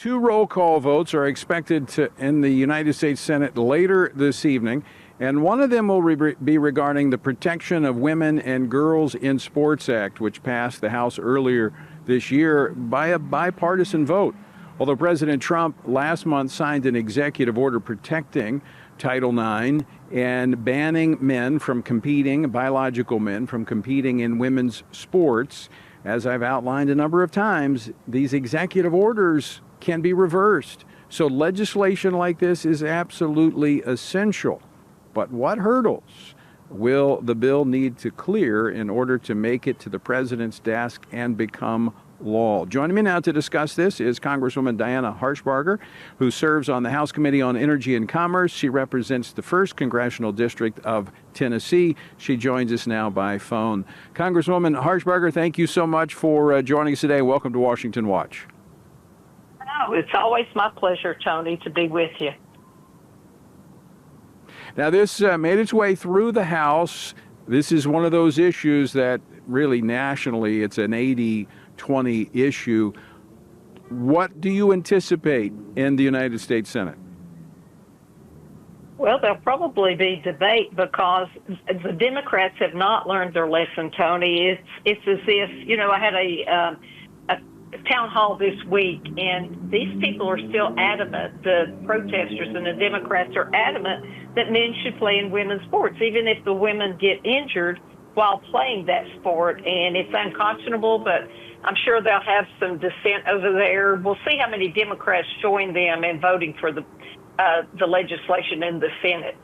Two roll call votes are expected in the United States Senate later this evening, and one of them will be regarding the Protection of Women and Girls in Sports Act, which passed the House earlier this year by a bipartisan vote. Although President Trump last month signed an executive order protecting Title IX and banning biological men from competing in women's sports, as I've outlined a number of times, these executive orders can be reversed. So legislation like this is absolutely essential. But what hurdles will the bill need to clear in order to make it to the president's desk and become law? Joining me now to discuss this is Congresswoman Diana Harshbarger, who serves on the House Committee on Energy and Commerce. She represents the 1st Congressional District of Tennessee. She joins us now by phone. Congresswoman Harshbarger, thank you so much for joining us today. Welcome to Washington Watch. Oh, it's always my pleasure, Tony, to be with you. Now, this made its way through the House. This is one of those issues that really nationally, it's an 80-20 issue. What do you anticipate in the United States Senate? Well, there'll probably be debate because the Democrats have not learned their lesson, Tony. It's as if, I had a town hall this week, and these people are still adamant, the protesters and the Democrats are adamant that men should play in women's sports, even if the women get injured while playing that sport. And it's unconscionable, but I'm sure they'll have some dissent over there. We'll see how many Democrats join them in voting for the legislation in the Senate.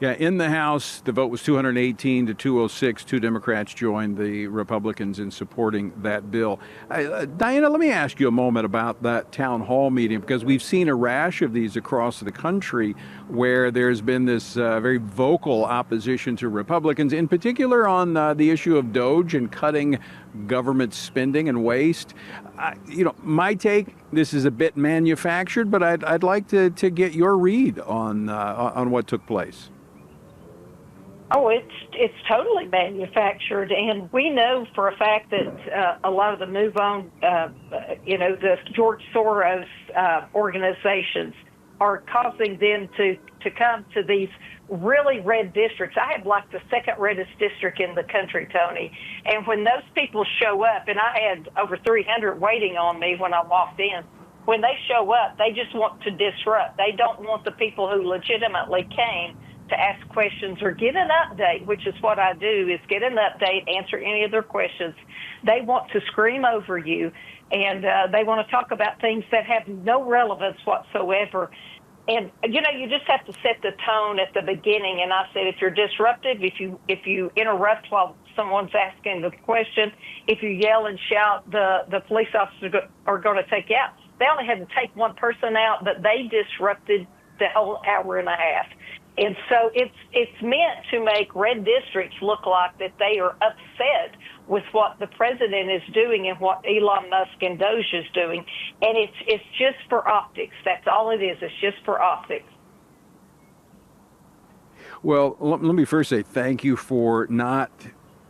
Yeah, in the House, the vote was 218 to 206. 2 Democrats joined the Republicans in supporting that bill. Diana, let me ask you a moment about that town hall meeting, because we've seen a rash of these across the country where there's been this very vocal opposition to Republicans, in particular on the issue of DOGE and cutting government spending and waste. My take, this is a bit manufactured, but I'd like to get your read on what took place. Oh, it's totally manufactured, and we know for a fact that a lot of the Move On, the George Soros organizations are causing them to come to these really red districts. I have like the second reddest district in the country, Tony, and when those people show up, and I had over 300 waiting on me when I walked in, when they show up, they just want to disrupt. They don't want the people who legitimately came to ask questions or get an update, which is what I do, is get an update, answer any of their questions. They want to scream over you, and they want to talk about things that have no relevance whatsoever. And, you just have to set the tone at the beginning. And I said, if you're disruptive, if you interrupt while someone's asking the question, if you yell and shout, the police officers are going to take you out. They only had to take one person out, but they disrupted the whole hour and a half. And so it's meant to make red districts look like that they are upset with what the president is doing and what Elon Musk and DOGE is doing. And it's just for optics. That's all it is. It's just for optics. Well, let me first say thank you for not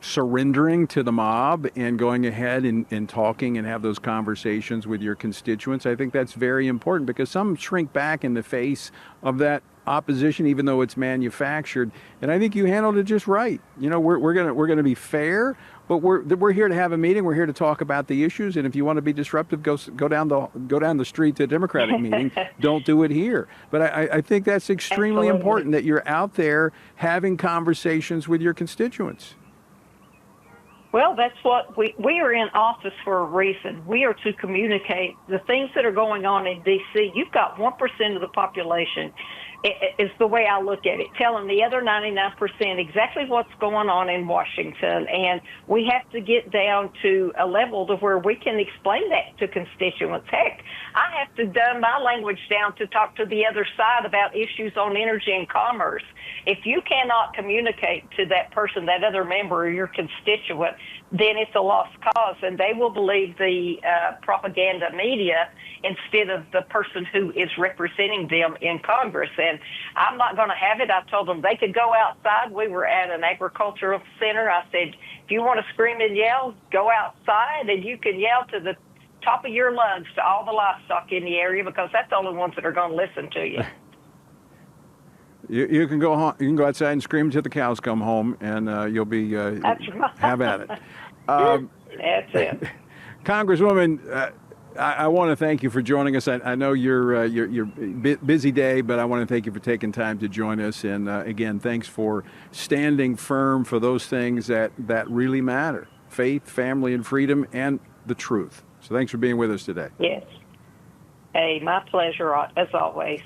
surrendering to the mob and going ahead and talking and have those conversations with your constituents. I think that's very important because some shrink back in the face of that opposition, even though it's manufactured. And I think you handled it just right. We're gonna be fair, but we're here to have a meeting. We're here to talk about the issues. And if you want to be disruptive, go down the street to a Democratic meeting. Don't do it here. But I think that's extremely important that you're out there having conversations with your constituents. Well, that's what we are in office for a reason. We are to communicate the things that are going on in D.C. You've got 1% of the population, is the way I look at it, telling the other 99% exactly what's going on in Washington. And we have to get down to a level to where we can explain that to constituents. Heck, I have to dumb my language down to talk to the other side about issues on energy and commerce. If you cannot communicate to that person, that other member or your constituent, then it's a lost cause, and they will believe the propaganda media instead of the person who is representing them in Congress. And I'm not going to have it. I told them they could go outside. We were at an agricultural center. I said, if you want to scream and yell, go outside, and you can yell to the top of your lungs to all the livestock in the area, because that's the only ones that are going to listen to you. You can go home, you can go outside and scream till the cows come home, and you'll be That's right. have at it. That's it. Congresswoman, I want to thank you for joining us. I know you're busy day, but I want to thank you for taking time to join us. And again, thanks for standing firm for those things that really matter: faith, family, and freedom, and the truth. So thanks for being with us today. Yes. Hey, my pleasure, as always.